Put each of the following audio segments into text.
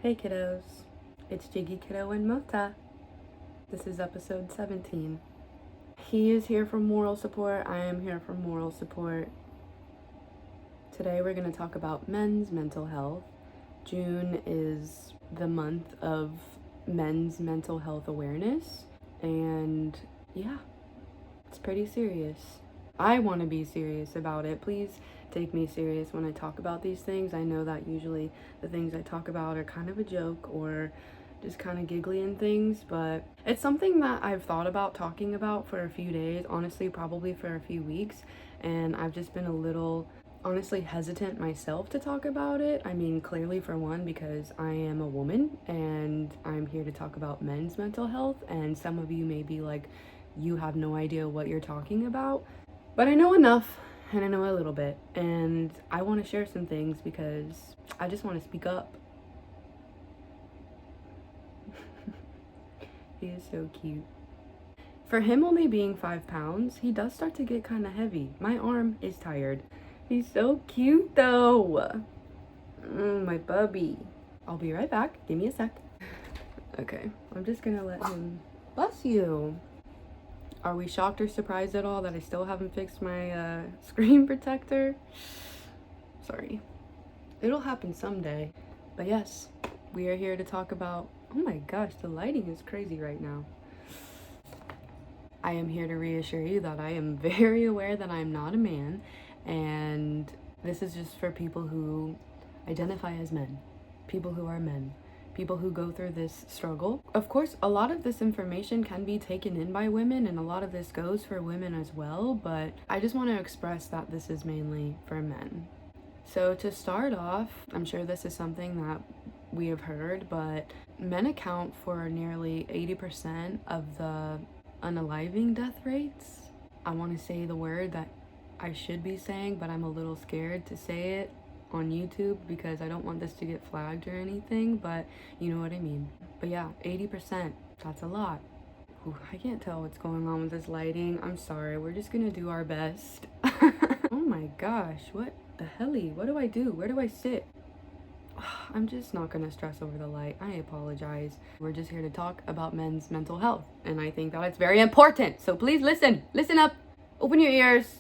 Hey kiddos, it's JiggyKiddo and Mota. This is episode 17. He is here for moral support, I am here for moral support. Today we're going to talk about men's mental health. June is the month of men's mental health awareness, and yeah, it's pretty serious. I want to be serious about it. Please take me serious when I talk about these things. I know that usually the things I talk about are kind of a joke or just kind of giggly and things, but it's something that I've thought about talking about for a few days, honestly, probably for a few weeks, and I've just been a little, honestly, hesitant myself to talk about it. I mean, clearly for one, because I am a woman and I'm here to talk about men's mental health, and some of you may be like, you have no idea what you're talking about. But I know enough, and I know a little bit, and I want to share some things because I just want to speak up. He is so cute. For him only being 5 pounds, he does start to get kind of heavy. My arm is tired. He's so cute though. My bubby. I'll be right back. Give me a sec. Okay, I'm just gonna let him. Bless you. Are we shocked or surprised at all that I still haven't fixed my screen protector? Sorry. It'll happen someday. But yes, we are here to talk about... Oh my gosh, the lighting is crazy right now. I am here to reassure you that I am very aware that I'm not a man, and this is just for people who identify as men, people who are men, people who go through this struggle. Of course, a lot of this information can be taken in by women, and a lot of this goes for women as well, but I just want to express that this is mainly for men. So to start off, I'm sure this is something that we have heard, but men account for nearly 80% of the unaliving death rates. I want to say the word that I should be saying, but I'm a little scared to say it on YouTube because I don't want this to get flagged or anything, but you know what I mean. But yeah, 80%, that's a lot. Ooh, I can't tell what's going on with this lighting. I'm sorry, we're just gonna do our best. Oh my gosh, what the helly? What do I do? Where do I sit? I'm just not gonna stress over the light. I apologize. We're just here to talk about men's mental health, and I think that it's very important. So please listen up, open your ears,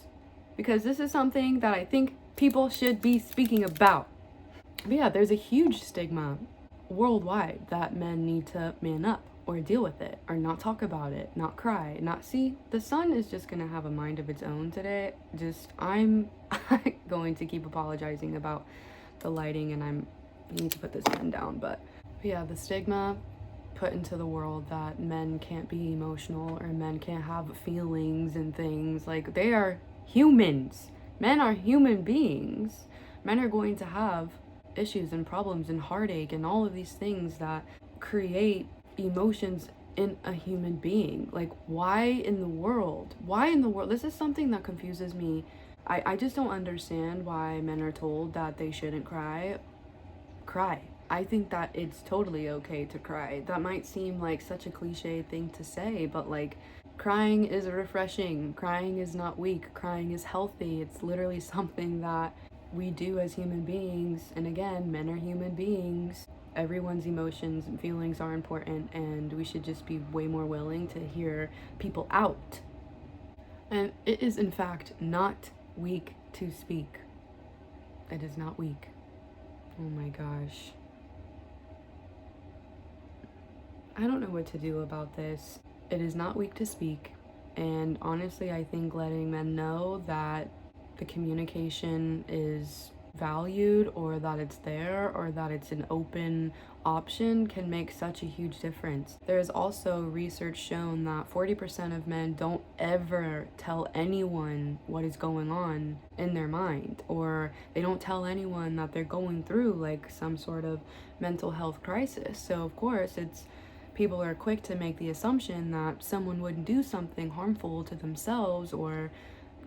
because this is something that I think people should be speaking about. But yeah, there's a huge stigma worldwide that men need to man up or deal with it or not talk about it, not cry, not see. The sun is just gonna have a mind of its own today. I'm going to keep apologizing about the lighting, and I need to put this pen down, but yeah, the stigma put into the world that men can't be emotional or men can't have feelings and things. Like, they are humans. Men are human beings. Men are going to have issues and problems and heartache and all of these things that create emotions in a human being. Like, why in the world? This is something that confuses me. I just don't understand why men are told that they shouldn't cry. I think that it's totally okay to cry. That might seem like such a cliche thing to say, but like, crying is refreshing. Crying is not weak. Crying is healthy. It's literally something that we do as human beings. And again, men are human beings. Everyone's emotions and feelings are important, and we should just be way more willing to hear people out. And it is in fact not weak to speak. It is not weak. Oh my gosh. I don't know what to do about this. It is not weak to speak, and honestly, I think letting men know that the communication is valued, or that it's there, or that it's an open option can make such a huge difference. There is also research shown that 40% of men don't ever tell anyone what is going on in their mind, or they don't tell anyone that they're going through like some sort of mental health crisis. So of course, people are quick to make the assumption that someone would do something harmful to themselves, or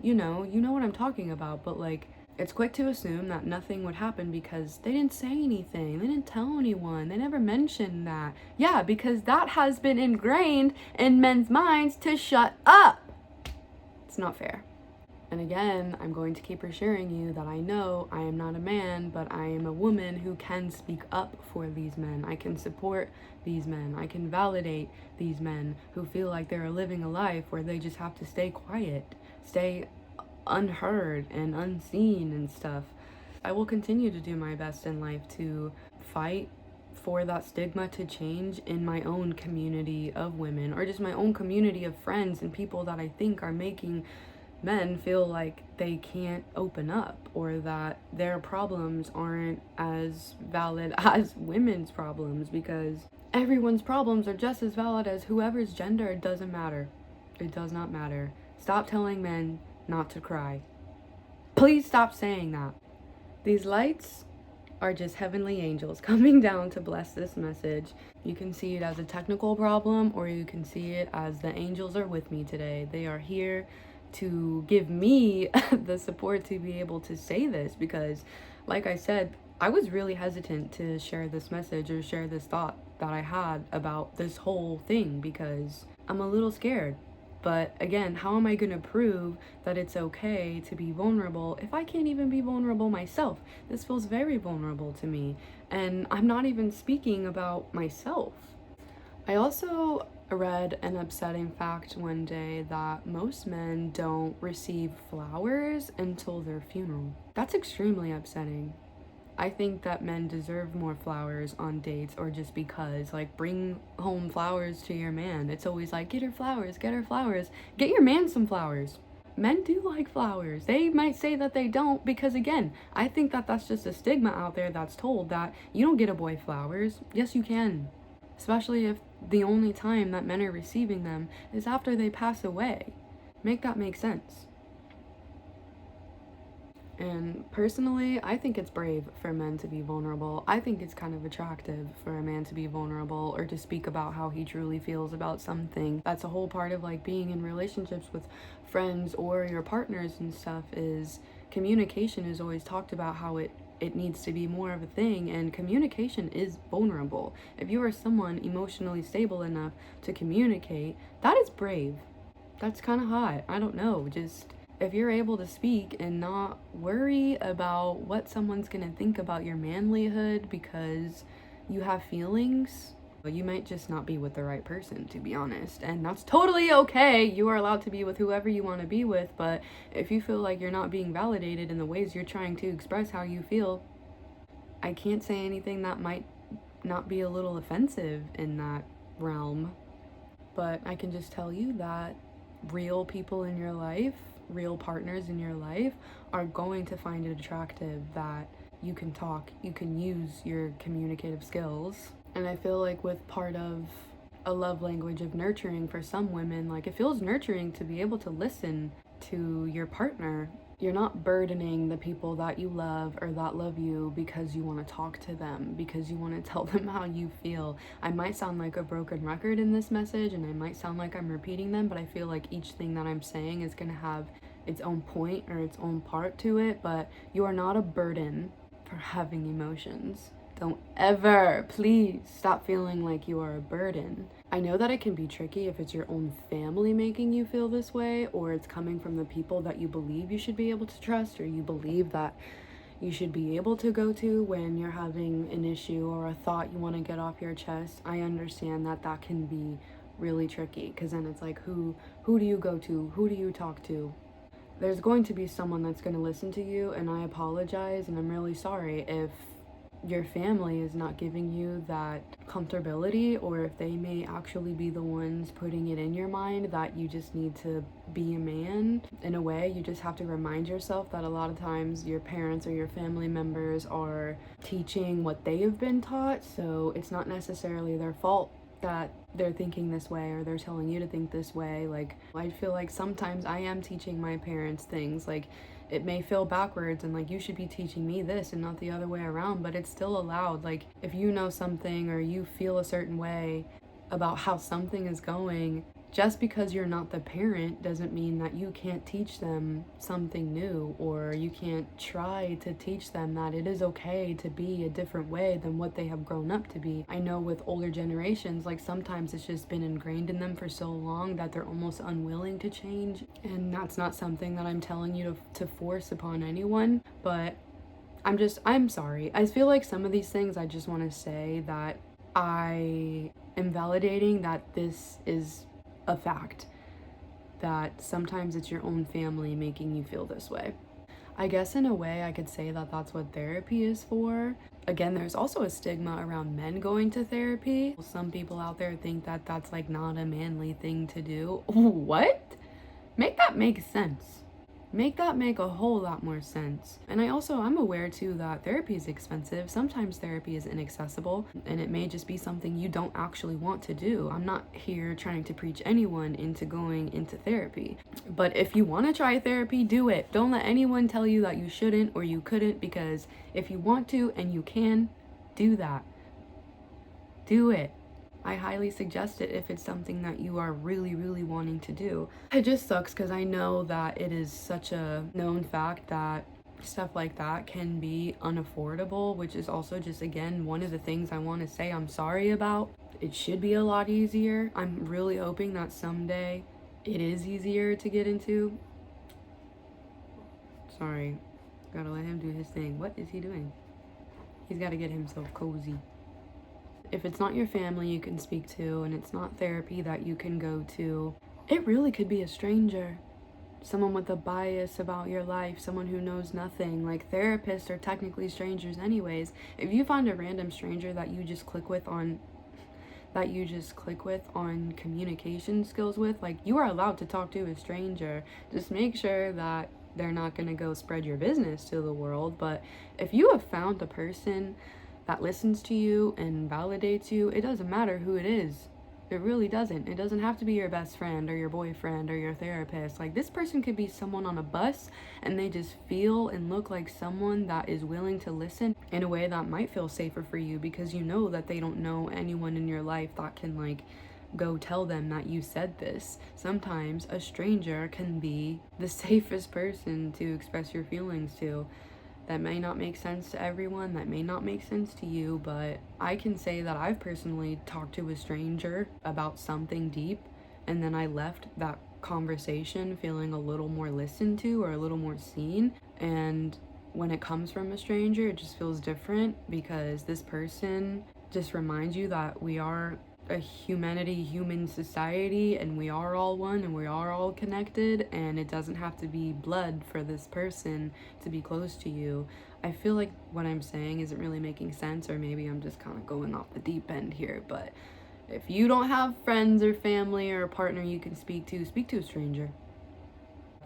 you know what I'm talking about, but like, it's quick to assume that nothing would happen because they didn't say anything, they didn't tell anyone, they never mentioned that. Yeah, because that has been ingrained in men's minds to shut up. It's not fair. And again, I'm going to keep reassuring you that I know I am not a man, but I am a woman who can speak up for these men. I can support these men. I can validate these men who feel like they're living a life where they just have to stay quiet, stay unheard and unseen and stuff. I will continue to do my best in life to fight for that stigma to change in my own community of women, or just my own community of friends and people that I think are making men feel like they can't open up, or that their problems aren't as valid as women's problems, because everyone's problems are just as valid as whoever's gender. It doesn't matter. It does not matter. Stop telling men not to cry. Please stop saying that. These lights are just heavenly angels coming down to bless this message. You can see it as a technical problem, or you can see it as the angels are with me today. They are here to give me the support to be able to say this, because like I said, I was really hesitant to share this message or share this thought that I had about this whole thing, because I'm a little scared. But again, how am I going to prove that it's okay to be vulnerable if I can't even be vulnerable myself? This feels very vulnerable to me, and I'm not even speaking about myself. I also read an upsetting fact one day that most men don't receive flowers until their funeral. That's extremely upsetting. I think that men deserve more flowers on dates, or just because, like, bring home flowers to your man. It's always like, get her flowers, get her flowers. Get your man some flowers. Men do like flowers. They might say that they don't, because again, I think that that's just a stigma out there that's told that you don't get a boy flowers. Yes, you can. Especially if the only time that men are receiving them is after they pass away. Make that make sense. And personally, I think it's brave for men to be vulnerable. I think it's kind of attractive for a man to be vulnerable, or to speak about how he truly feels about something. That's a whole part of like being in relationships with friends or your partners and stuff, is communication is always talked about how it needs to be more of a thing, and communication is vulnerable. If you are someone emotionally stable enough to communicate, that is brave. That's kind of hot. I don't know, just if you're able to speak and not worry about what someone's gonna think about your manlyhood because you have feelings, you might just not be with the right person, to be honest. And that's totally okay. You are allowed to be with whoever you want to be with, but if you feel like you're not being validated in the ways you're trying to express how you feel, I can't say anything that might not be a little offensive in that realm. But I can just tell you that real people in your life, real partners in your life, are going to find it attractive that you can talk, you can use your communicative skills. And I feel like with part of a love language of nurturing for some women, like, it feels nurturing to be able to listen to your partner. You're not burdening the people that you love or that love you because you want to talk to them, because you want to tell them how you feel. I might sound like a broken record in this message, and I might sound like I'm repeating them, but I feel like each thing that I'm saying is going to have its own point or its own part to it. But you are not a burden for having emotions. Don't ever, please, stop feeling like you are a burden. I know that it can be tricky if it's your own family making you feel this way, or it's coming from the people that you believe you should be able to trust, or you believe that you should be able to go to when you're having an issue or a thought you want to get off your chest. I understand that that can be really tricky, because then it's like, who do you go to? Who do you talk to? There's going to be someone that's going to listen to you, and I apologize, and I'm really sorry if your family is not giving you that comfortability, or if they may actually be the ones putting it in your mind that you just need to be a man. In a way, you just have to remind yourself that a lot of times your parents or your family members are teaching what they have been taught, so it's not necessarily their fault that they're thinking this way or they're telling you to think this way. Like, I feel like sometimes I am teaching my parents things, like, it may feel backwards and like you should be teaching me this and not the other way around, but it's still allowed. Like, if you know something or you feel a certain way about how something is going, just because you're not the parent doesn't mean that you can't teach them something new, or you can't try to teach them that it is okay to be a different way than what they have grown up to be. I know with older generations, like sometimes it's just been ingrained in them for so long that they're almost unwilling to change. And that's not something that I'm telling you to force upon anyone, but I'm sorry. I feel like some of these things I just want to say that I am validating that this is a fact, that sometimes it's your own family making you feel this way. I guess in a way I could say that that's what therapy is for. Again, there's also a stigma around men going to therapy. Some people out there think that that's like not a manly thing to do. What? Make that make sense. Make that make a whole lot more sense. And I'm aware too that therapy is expensive. Sometimes therapy is inaccessible, and it may just be something you don't actually want to do. I'm not here trying to preach anyone into going into therapy. But if you want to try therapy, do it. Don't let anyone tell you that you shouldn't or you couldn't, because if you want to and you can, do that. Do it. I highly suggest it if it's something that you are really, really wanting to do. It just sucks because I know that it is such a known fact that stuff like that can be unaffordable, which is also just, again, one of the things I want to say I'm sorry about. It should be a lot easier. I'm really hoping that someday it is easier to get into. Sorry, gotta let him do his thing. What is he doing? He's got to get himself cozy. If it's not your family you can speak to, and it's not therapy that you can go to, it really could be a stranger. Someone with a bias about your life, someone who knows nothing. Like, therapists are technically strangers anyways. If you find a random stranger that you just click with on communication skills with, like, you are allowed to talk to a stranger. Just make sure that they're not going to go spread your business to the world. But if you have found a person that listens to you and validates you, it doesn't matter who it is. It really doesn't. It doesn't have to be your best friend or your boyfriend or your therapist. Like, this person could be someone on a bus and they just feel and look like someone that is willing to listen in a way that might feel safer for you, because you know that they don't know anyone in your life that can, like, go tell them that you said this. Sometimes a stranger can be the safest person to express your feelings to. That may not make sense to everyone, that may not make sense to you, but I can say that I've personally talked to a stranger about something deep, and then I left that conversation feeling a little more listened to or a little more seen. And when it comes from a stranger, it just feels different, because this person just reminds you that we are a human society, and we are all one, and we are all connected, and it doesn't have to be blood for this person to be close to you. I feel like what I'm saying isn't really making sense, or maybe I'm just kind of going off the deep end here, but if you don't have friends or family or a partner you can speak to a stranger.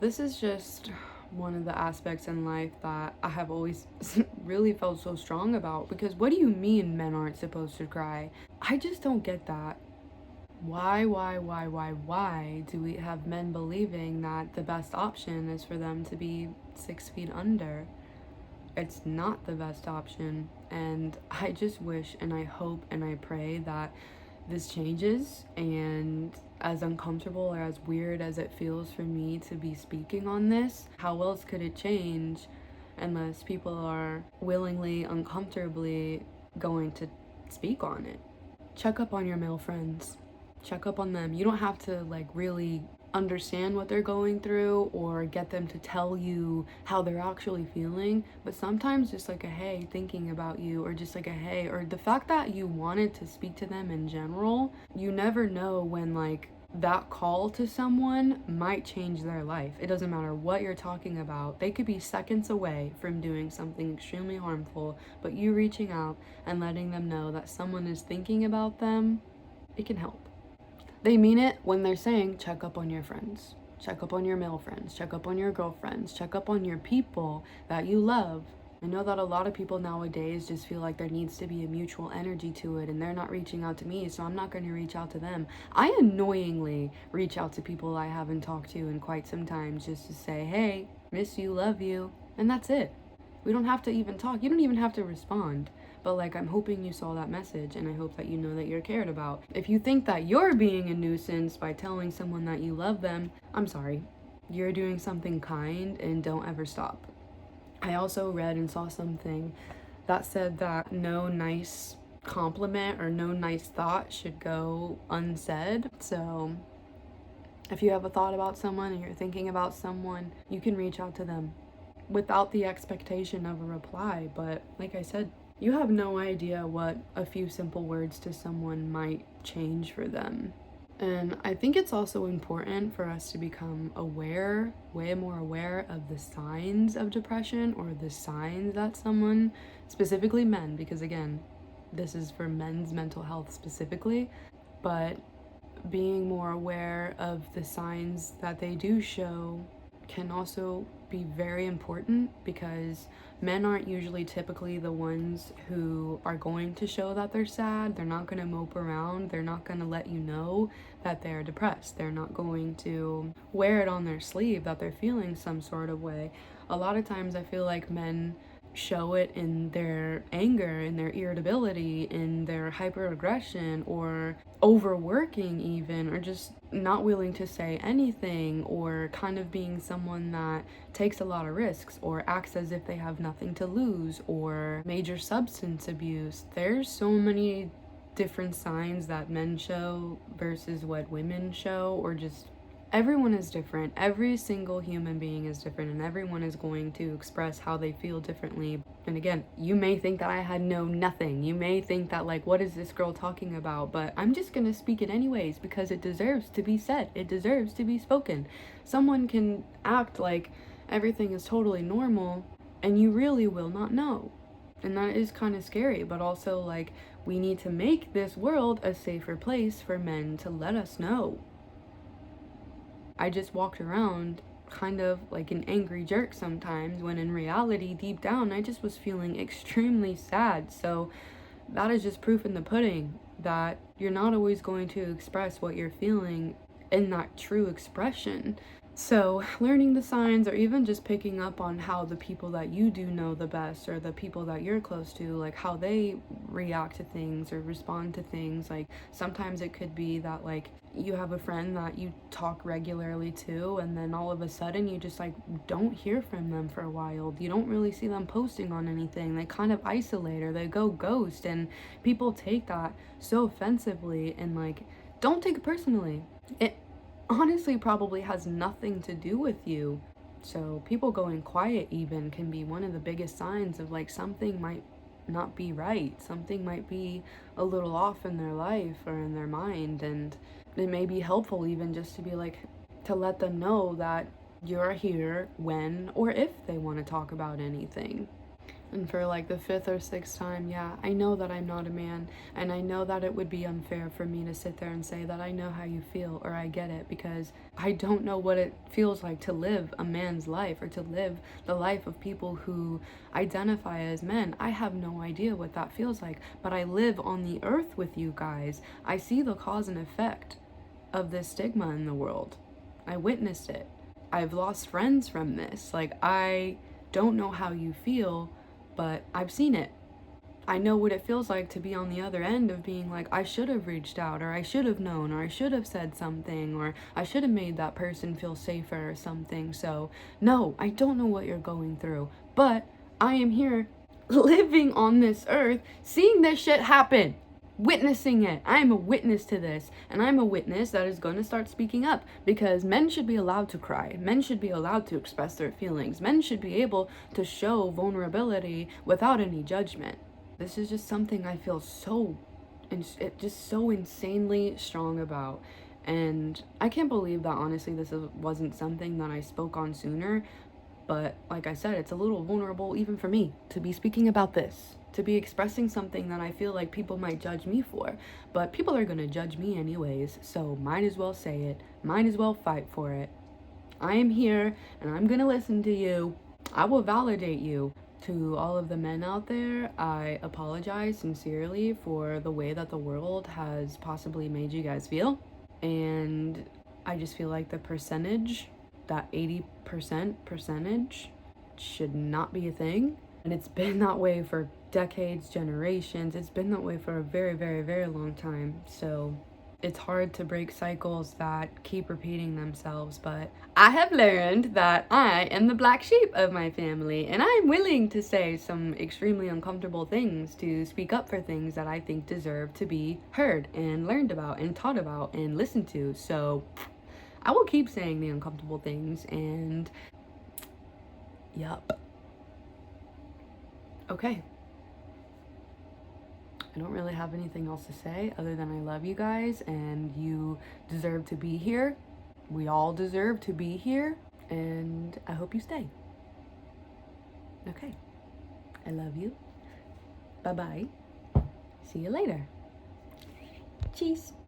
This is just one of the aspects in life that I have always really felt so strong about, because what do you mean men aren't supposed to cry? I just don't get that. Why do we have men believing that the best option is for them to be 6 feet under? It's not the best option, and I just wish and I hope and I pray that this changes. And as uncomfortable or as weird as it feels for me to be speaking on this, how else could it change unless people are willingly, uncomfortably going to speak on it? Check up on your male friends. Check up on them. You don't have to, like, really understand what they're going through or get them to tell you how they're actually feeling, but sometimes just like a hey, thinking about you, or just like a hey, or the fact that you wanted to speak to them in general. You never know when, like, that call to someone might change their life. It doesn't matter what you're talking about. They could be seconds away from doing something extremely harmful, but you reaching out and letting them know that someone is thinking about them, it can help. They mean it when they're saying check up on your friends, check up on your male friends, check up on your girlfriends, check up on your people that you love. I know that a lot of people nowadays just feel like there needs to be a mutual energy to it, and they're not reaching out to me, so I'm not going to reach out to them. I annoyingly reach out to people I haven't talked to in quite some time just to say, hey, miss you, love you, and that's it. We don't have to even talk. You don't even have to respond. but like, I'm hoping you saw that message, and I hope that you know that you're cared about. If you think that you're being a nuisance by telling someone that you love them, I'm sorry. You're doing something kind, and don't ever stop. I also read and saw something that said that no nice compliment or no nice thought should go unsaid. So if you have a thought about someone and you're thinking about someone, you can reach out to them without the expectation of a reply. But like I said, you have no idea what a few simple words to someone might change for them. And I think it's also important for us to become aware, way more aware of the signs of depression, or the signs that someone, specifically men, because again, this is for men's mental health specifically, but being more aware of the signs that they do show can also be very important, because men aren't usually typically the ones who are going to show that they're sad. They're not going to mope around. They're not going to let you know that they're depressed. They're not going to wear it on their sleeve that they're feeling some sort of way. A lot of times I feel like men show it in their anger, in their irritability, in their hyperaggression, or overworking even, or just not willing to say anything, or kind of being someone that takes a lot of risks, or acts as if they have nothing to lose, or major substance abuse. There's so many different signs that men show versus what women show, or just everyone is different. Every single human being is different, and everyone is going to express how they feel differently. And again, you may think that I had nothing. You may think that, like, what is this girl talking about? But I'm just gonna speak it anyways, because it deserves to be said. It deserves to be spoken. Someone can act like everything is totally normal, and you really will not know. And that is kind of scary, but also, like, we need to make this world a safer place for men to let us know. I just walked around kind of like an angry jerk sometimes, when in reality, deep down, I just was feeling extremely sad. So that is just proof in the pudding that you're not always going to express what you're feeling in that true expression. So learning the signs, or even just picking up on how the people that you do know the best, or the people that you're close to, like how they react to things or respond to things. Like sometimes it could be that, like, you have a friend that you talk regularly to, and then all of a sudden you just like don't hear from them for a while. You don't really see them posting on anything. They kind of isolate, or they go ghost, and people take that so offensively, and like, don't take it personally. It honestly probably has nothing to do with you. So people going quiet even can be one of the biggest signs of, like, something might not be right. Something might be a little off in their life or in their mind, and it may be helpful even just to be like, to let them know that you're here when or if they want to talk about anything. And for like the 5th or 6th time, yeah, I know that I'm not a man, and I know that it would be unfair for me to sit there and say that I know how you feel, or I get it, because I don't know what it feels like to live a man's life, or to live the life of people who identify as men. I have no idea what that feels like, but I live on the earth with you guys. I see the cause and effect of this stigma in the world. I witnessed it. I've lost friends from this. Like, I don't know how you feel, but I've seen it. I know what it feels like to be on the other end of being like, I should have reached out, or I should have known, or I should have said something, or I should have made that person feel safer or something. So no, I don't know what you're going through, but I am here living on this earth, seeing this shit happen, witnessing it. I am a witness to this, and I'm a witness that is going to start speaking up, because men should be allowed to cry. Men should be allowed to express their feelings. Men should be able to show vulnerability without any judgment. This is just something I feel so insanely strong about, and I can't believe that honestly wasn't something that I spoke on sooner. But like I said, it's a little vulnerable even for me to be speaking about this, to be expressing something that I feel like people might judge me for. But people are gonna judge me anyways, so might as well say it, might as well fight for it. I am here, and I'm gonna listen to you. I will validate you. To all of the men out there, I apologize sincerely for the way that the world has possibly made you guys feel. And I just feel like the percentage, that 80% percentage, should not be a thing. And it's been that way for decades, generations. It's been that way for a very, very, very long time. So it's hard to break cycles that keep repeating themselves, but I have learned that I am the black sheep of my family, and I'm willing to say some extremely uncomfortable things, to speak up for things that I think deserve to be heard and learned about and taught about and listened to. So I will keep saying the uncomfortable things, and yup. Okay. I don't really have anything else to say other than I love you guys and you deserve to be here. We all deserve to be here, and I hope you stay. Okay. I love you. Bye-bye. See you later. Cheese.